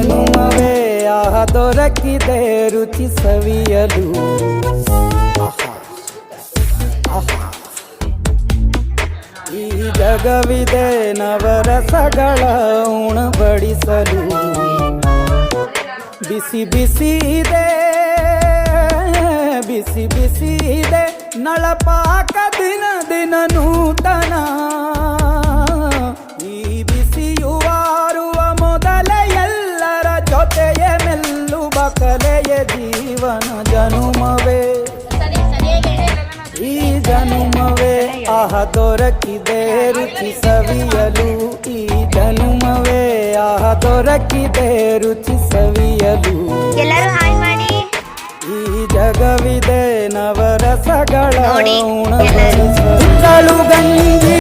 ಜನುಮವೇ ಆಹ ದೊರಕಿದೆ ರುಚಿ ಸವಿಯಲು. ಈ ಜಗವಿದೆ ನವರಸಗಳ ಉಣಬಡಿಸಲು. ಬಿಸಿ ಬಿಸಿ ಇದೆ ಬಿಸಿ ಬಿಸಿ ಇದೆ ನಳಪಾಕ ದಿನ ದಿನ ನೂತನ. ಈ ಬಿಸಿಯುವಾರುವ ಮೊದಲೇ ಎಲ್ಲರ ಜೊತೆಯ ಮೆಲ್ಲುವ ಕಲೆಯ ಜೀವನ ಜನುಮವೇ ಈ ಜನುಮವೇ ಆಹ ದೊರಕಿದೆ ರುಚಿ ಸವಿಯಲು. ಈ ಜನುಮವೇ ಆಹ ದೊರಕಿದೆ ರುಚಿ ಸವಿಯಲು. ಎಲ್ಲರೂ ಹಾಯ್ ಮಾಡಿ. ಈ ಜಗವಿದೆ ನವರಸಗಳ ನೋಡಿ, ಉಣಬಡಿಸಲು. ಗಂಜಿ